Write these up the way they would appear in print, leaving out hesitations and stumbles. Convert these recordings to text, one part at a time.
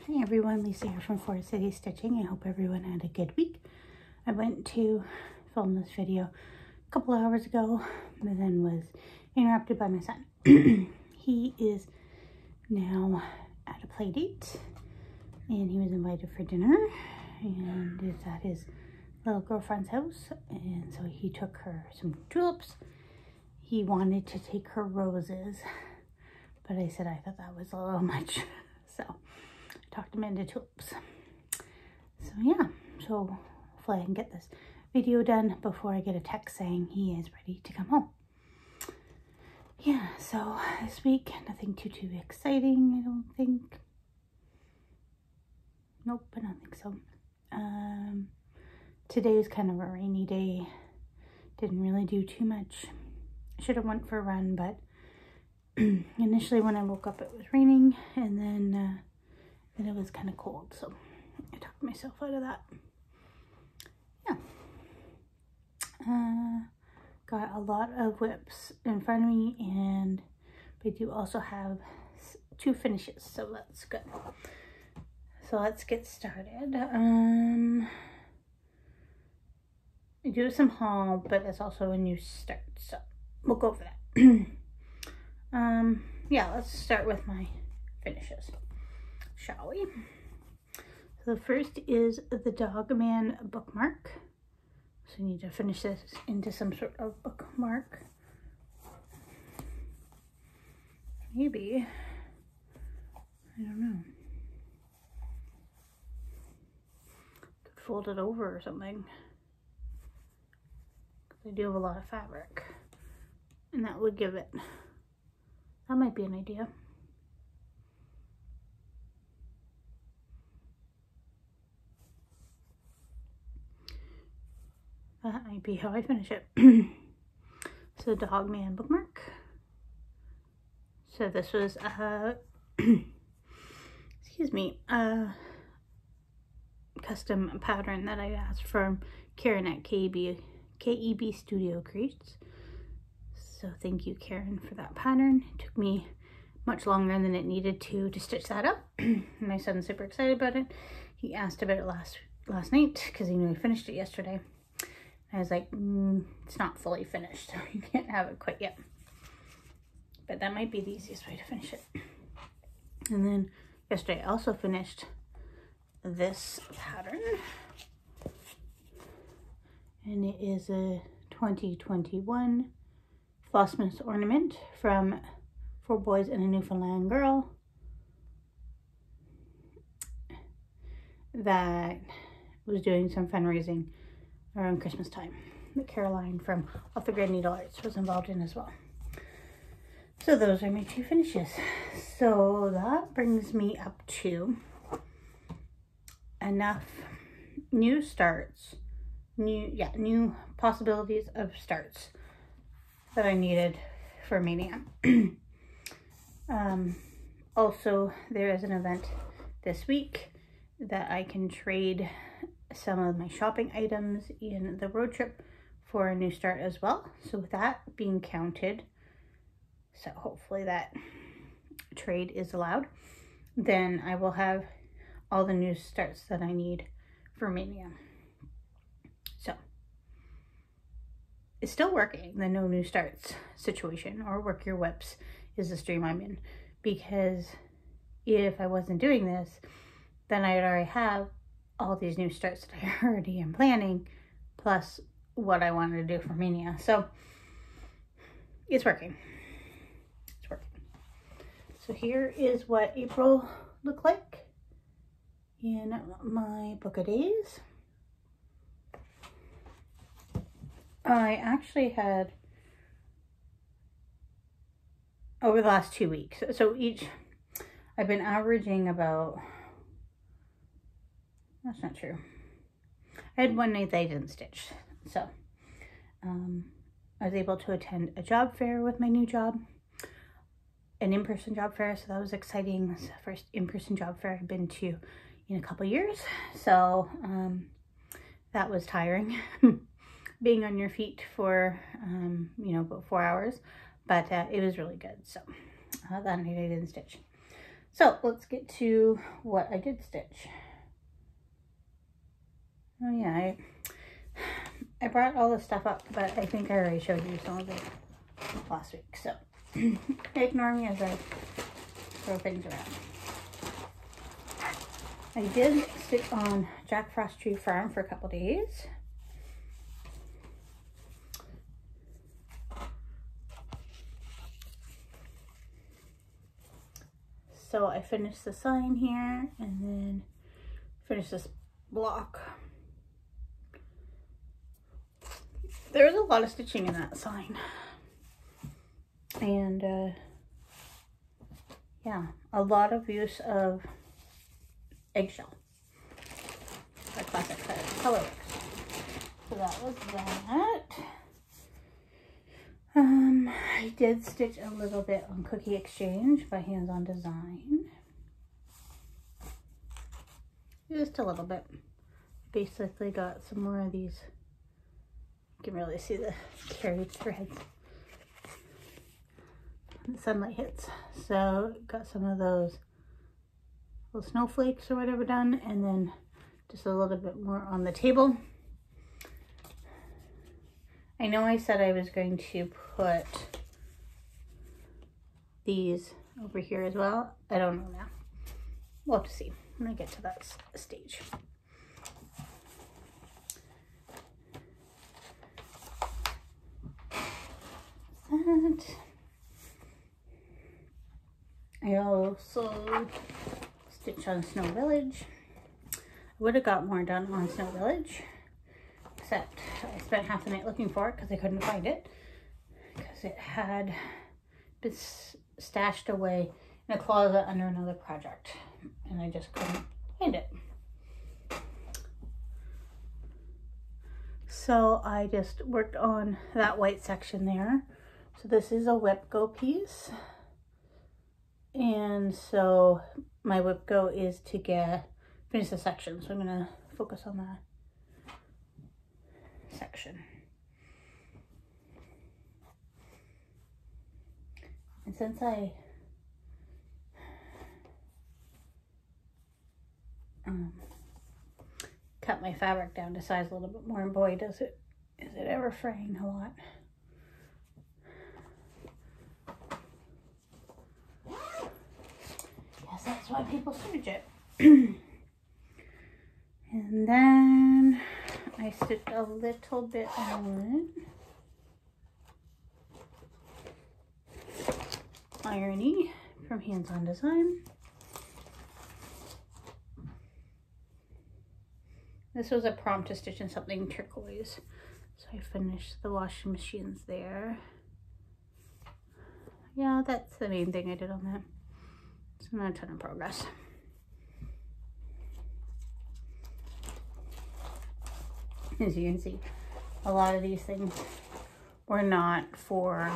Hey everyone, Lisa here from Florida City Stitching. I hope everyone had a good week. I went to film this video a couple hours ago, but then was interrupted by my son. He is now at a play date, and he was invited for dinner, and it's at his little girlfriend's house, and so he took her some tulips. He wanted to take her roses, but I said I thought that was a little much, so I talked him into tulips. So yeah, so hopefully I can get this video done before I get a text saying he is ready to come home. Yeah, so this week, nothing too exciting, I don't think. Nope, I don't think so. Today was kind of a rainy day. Didn't really do too much. Should have went for a run, but initially when I woke up it was raining, and then it was kind of cold, so I talked myself out of that. Yeah. Got a lot of whips in front of me, and we do also have 2 finishes, so that's good. So let's get started. I do some haul, but it's also a new start, so we'll go for that. Yeah, let's start with my finishes, shall we? So the first is the Dogman bookmark. So I need to finish this into some sort of bookmark. Maybe, I don't know. Could fold it over or something. I do have a lot of fabric, and that would give it, that might be an idea. That might be how I finish it. So Dogman bookmark. So this was excuse me, a custom pattern that I asked from Karen at KEB Studio Creates. So thank you, Karen, for that pattern. It took me much longer than it needed to stitch that up. My son's super excited about it. He asked about it last night because he knew I finished it yesterday. I was like, it's not fully finished, so you can't have it quite yet. But that might be the easiest way to finish it. And then yesterday I also finished this pattern. And it is a 2021 Flossmas ornament from 4 Boys and a Newfoundland Girl that was doing some fundraising around Christmas time, that Caroline from Off the Grid Needle Arts was involved in as well. So those are my 2 finishes. So that brings me up to enough new starts, new possibilities of starts that I needed for Mania. Also, there is an event this week that I can trade some of my shopping items in the road trip for a new start as well. So with that being counted, so hopefully that trade is allowed, then I will have all the new starts that I need for Mania. So it's still working, the no new starts situation, or work your whips is the stream I'm in, because if I wasn't doing this, then I'd already have all these new starts that I already am planning, plus what I wanted to do for Mania. So it's working. It's working. So here is what April looked like in my book of days. I actually had, over the last 2 weeks, so each, I've been averaging about, that's not true. I had one night that I didn't stitch. So I was able to attend a job fair with my new job, an in-person job fair. So that was exciting. It's the first in-person job fair I've been to in a couple years. So that was tiring, being on your feet for, you know, about 4 hours, but it was really good. So that night I didn't stitch. So let's get to what I did stitch. Oh yeah, I brought all this stuff up, but I think I already showed you some of it last week. So ignore me as I throw things around. I did stick on Jack Frost Tree Farm for a couple days. So I finished the sign here and then finished this block. There was a lot of stitching in that sign. And yeah, a lot of use of eggshell. A classic colorworks. So that was that. I did stitch a little bit on Cookie Exchange by Hands On Design. Just a little bit. Basically got some more of these. You can really see the carried threads. The sunlight hits. So got some of those little snowflakes or whatever done, and then just a little bit more on the table. I know I said I was going to put these over here as well. I don't know now. We'll have to see when I get to that stage. That. I also stitched on Snow Village. I would have got more done on Snow Village, except I spent half the night looking for it because I couldn't find it, because it had been stashed away in a closet under another project and I just couldn't find it. So I just worked on that white section there. So this is a whip go piece, and so my whip go is to finish the section, so I'm going to focus on that section. And since I cut my fabric down to size a little bit more, and boy is it ever fraying a lot. Yes, that's why people serge it. And then I stitched a little bit on Irony from Hands On Design. This was a prompt to stitch in something turquoise, so I finished the washing machines there. Yeah, that's the main thing I did on that. It's not a ton of progress. As you can see, a lot of these things were not for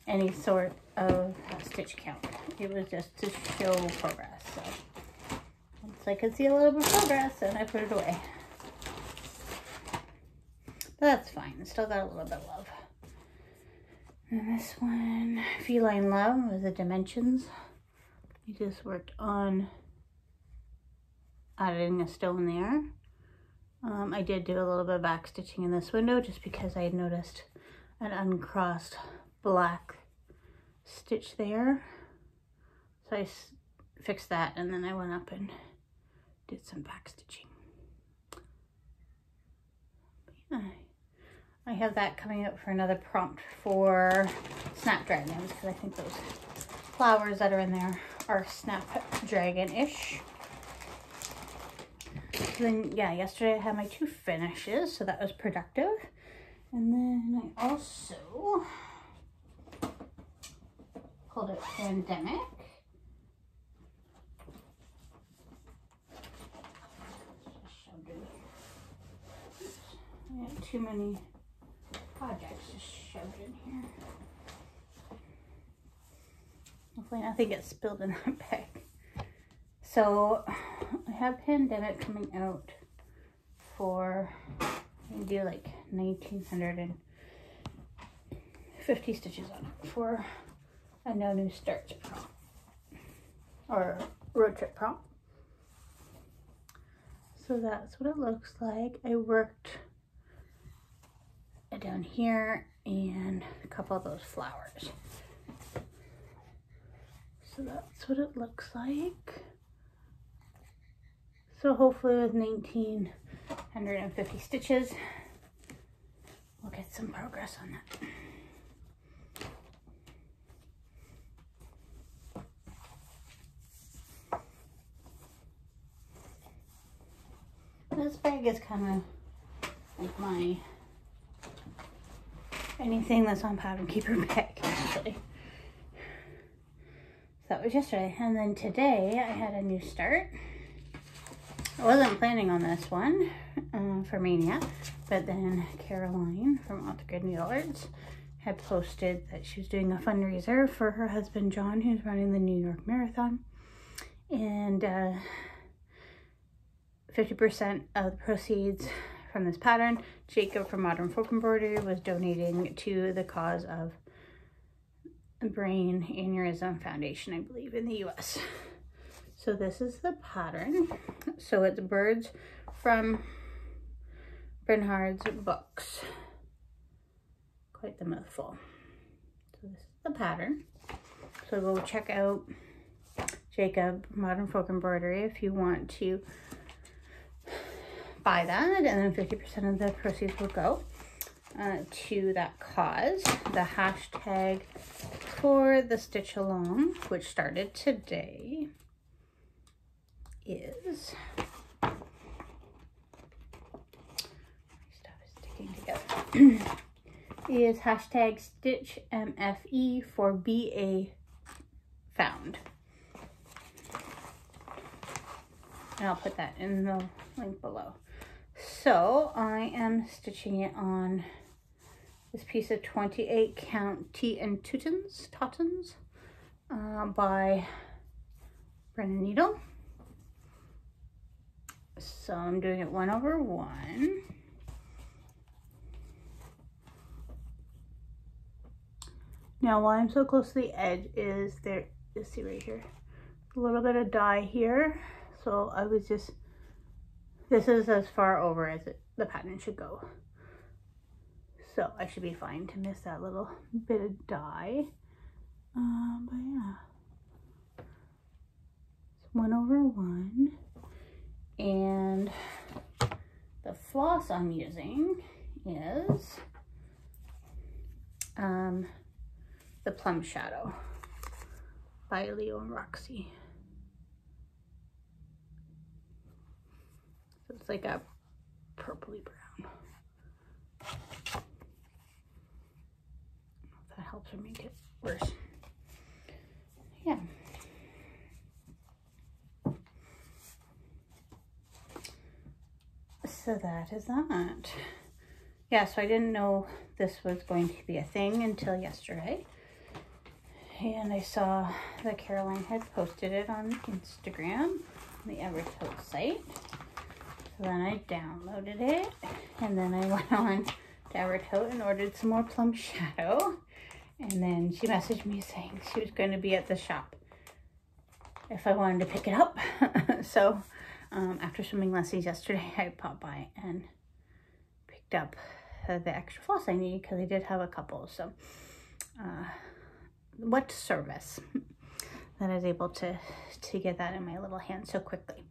any sort of stitch count. It was just to show progress. So once I could see a little bit of progress, and I put it away. But that's fine. It's still got a little bit of love. And this one, Feline Love, was the dimensions. I just worked on adding a stone there. I did do a little bit of back stitching in this window just because I had noticed an uncrossed black stitch there. So I fixed that, and then I went up and did some back stitching. Yeah, I have that coming up for another prompt for Snapdragons, because I think those flowers that are in there are Snapdragon-ish. Then yeah, yesterday I had my 2 finishes, so that was productive. And then I also pulled out Pandemic. I have too many projects just shoved in here. Hopefully nothing gets spilled in that bag. So I have Pandemic coming out for, I can do like 1950 stitches on it for a No New Starts prompt. or road trip prompt. So that's what it looks like. I worked down here and a couple of those flowers. So that's what it looks like. So hopefully with 1,950 stitches, we'll get some progress on that. This bag is kind of like my anything that's on pattern keeper bag, actually. So that was yesterday. And then today I had a new start. I wasn't planning on this one for Mania, but then Caroline from Off the Grid Needle Arts had posted that she was doing a fundraiser for her husband John, who's running the New York Marathon. And 50% of the proceeds from this pattern, Jacob from Modern Folk Embroidery was donating to the cause of Brain Aneurysm Foundation, I believe, in the US. So this is the pattern. So it's birds from Bernhard's books. Quite the mouthful. So this is the pattern. So go check out Jacob Modern Folk Embroidery if you want to buy that, and then 50% of the proceeds will go to that cause. The hashtag for the stitch along, which started today, is stuff is sticking together. Is hashtag stitch MFE for BA found. And I'll put that in the link below. So I am stitching it on this piece of 28 count Tea and Tottens by Brennan Needle. So I'm doing it 1/1. Now why I'm so close to the edge is there, you see right here, a little bit of dye here. So I was just, this is as far over as the pattern should go. So I should be fine to miss that little bit of dye. But yeah, it's 1/1. And the floss I'm using is the Plum Shadow by Leo and Roxy. So it's like a purpley brown. I don't know if that helps or make it worse. Yeah. So that is that. Yeah, so I didn't know this was going to be a thing until yesterday. And I saw that Caroline had posted it on Instagram, on the Evertote site. So then I downloaded it, and then I went on to Evertote and ordered some more Plum Shadow. And then she messaged me saying she was going to be at the shop if I wanted to pick it up. So after swimming lessons yesterday, I popped by and picked up the extra floss I need because I did have a couple. So what service that I was able to get that in my little hand so quickly.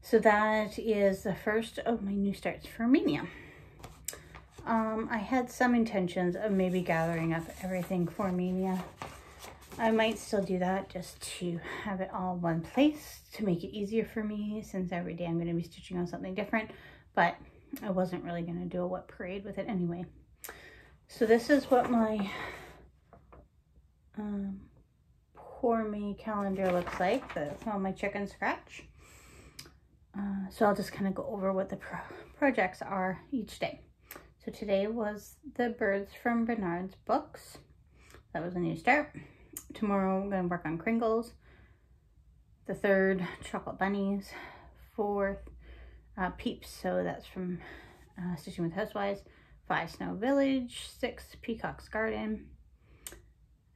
So that is the first of my new starts for Mania. I had some intentions of maybe gathering up everything for Mania. I might still do that just to have it all in one place to make it easier for me, since every day I'm going to be stitching on something different, but I wasn't really going to do a wet parade with it anyway. So this is what my Pour Me calendar looks like. That's on my chicken scratch. So I'll just kind of go over what the projects are each day. So today was the birds from Bernard's books. That was a new start. Tomorrow I'm going to work on Kringles. The third, chocolate bunnies. Fourth, peeps. So that's from Stitching with Housewives. 5, Snow Village. 6, Peacock's Garden.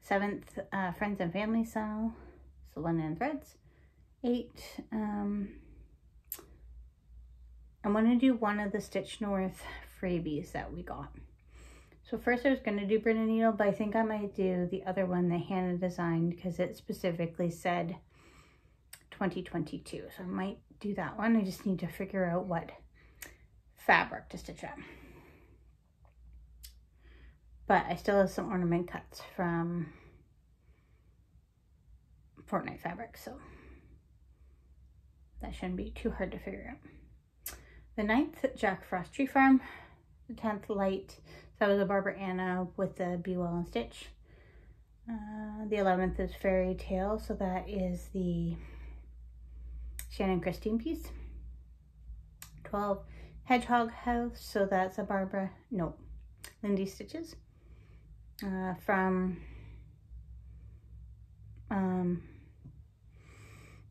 7th, Friends and Family Style. So linen and threads. 8. I'm going to do one of the Stitch North freebies that we got. So first I was going to do print and needle, but I think I might do the other one that Hannah designed because it specifically said 2022. So I might do that one. I just need to figure out what fabric to stitch on. But I still have some ornament cuts from Fortnite fabric, so that shouldn't be too hard to figure out. The 9th, Jack Frost Tree Farm. The 10th, Light. That was a Barbara Anna with the Be Well and Stitch. The 11th is Fairy Tale, so that is the Shannon Christine piece. 12, Hedgehog House, so that's a Lindy Stitches. From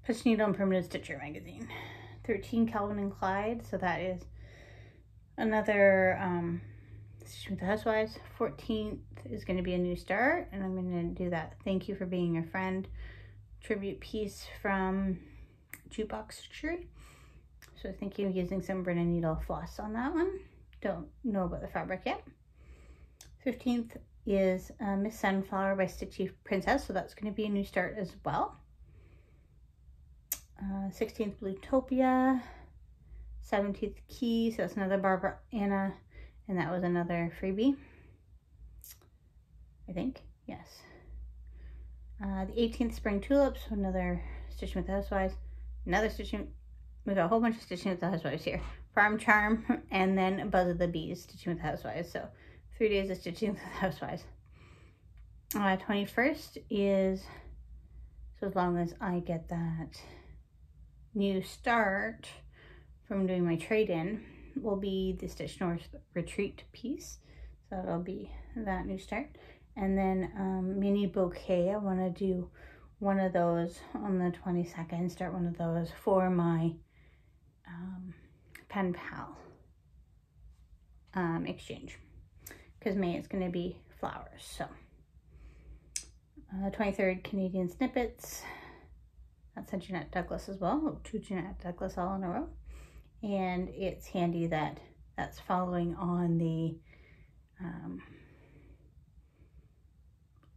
Pitch Needle and Primitive Stitcher magazine. 13, Calvin and Clyde, so that is another Stitch with the Housewives. 14th is going to be a new start, and I'm going to do that Thank You for Being Your Friend tribute piece from Jukebox Stitchery. So thinking of using some Brenna Needle floss on that one. Don't know about the fabric yet. 15th is Miss Sunflower by Stitchy Princess, so that's going to be a new start as well. 16th, Bluetopia. 17th, Key, so that's another Barbara Anna, and that was another freebie, I think, yes. The 18th, Spring Tulips, so another Stitching with the Housewives, another Stitching, we got a whole bunch of Stitching with the Housewives here. Farm Charm, and then Buzz of the Bees, Stitching with the Housewives, so 3 days of Stitching with the Housewives. 21st is, so as long as I get that new start from doing my trade-in, will be the Stitch North Retreat piece. So it'll be that new start. And then mini bouquet, I want to do one of those on the 22nd, start one of those for my pen pal exchange. Because May it's going to be flowers. So 23rd, Canadian Snippets. That's a Jeanette Douglas as well. Oh, 2 Jeanette Douglas all in a row. And it's handy that that's following on the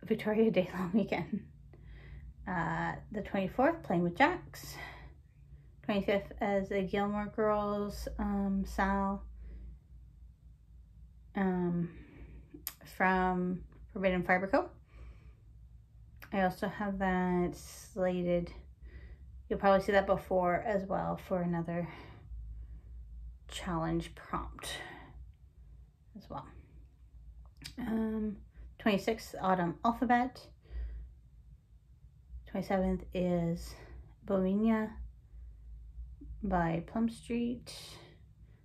Victoria Day long weekend. The 24th, Playing with Jacks. 25th as the Gilmore Girls, Sal from Forbidden Fiber Co. I also have that slated. You'll probably see that before as well for another challenge prompt as well. 26th, Autumn Alphabet. 27th is Bohemia by Plum Street.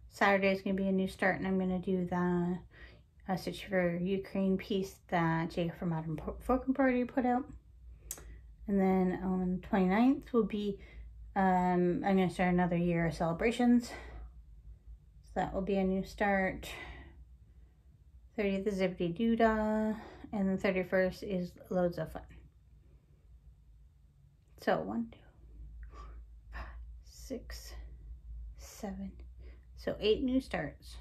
Saturday is going to be a new start, and I'm going to do the Stitch for Ukraine piece that Jacob from Modern Folk Party put out. And then on 29th will be, I'm going to start another year of celebrations. So that will be a new start. 30th is Zippity Doodah. And then 31st is Loads of Fun. So 1, 2, 4, 5, 6, 7. So 8 new starts.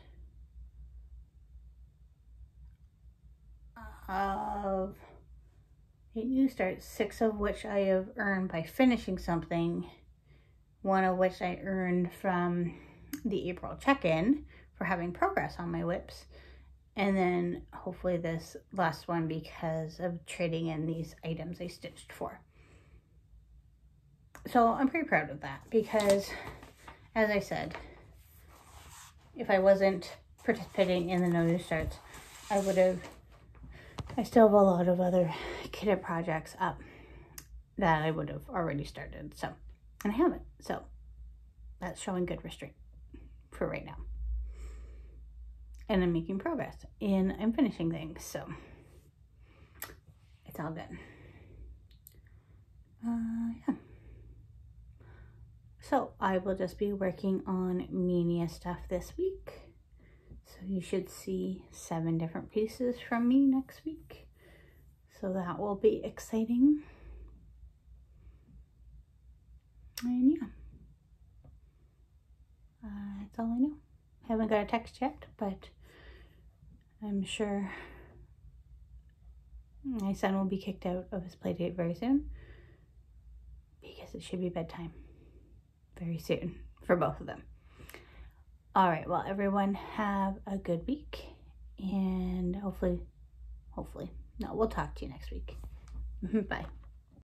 8 new starts, 6 of which I have earned by finishing something, 1 of which I earned from the April check-in for having progress on my WIPs, and then hopefully this last one because of trading in these items I stitched for. So I'm pretty proud of that because, as I said, if I wasn't participating in the no new starts, I still have a lot of other kitted projects up that I would have already started. So, and I haven't. So that's showing good restraint for right now. And I'm making progress and I'm finishing things. So it's all good. Yeah. So I will just be working on Mania stuff this week. So you should see 7 different pieces from me next week. So that will be exciting. And yeah, that's all I know. Haven't got a text yet, but I'm sure my son will be kicked out of his play date very soon because it should be bedtime very soon for both of them. All right, well, everyone have a good week, and hopefully, no, we'll talk to you next week. Bye.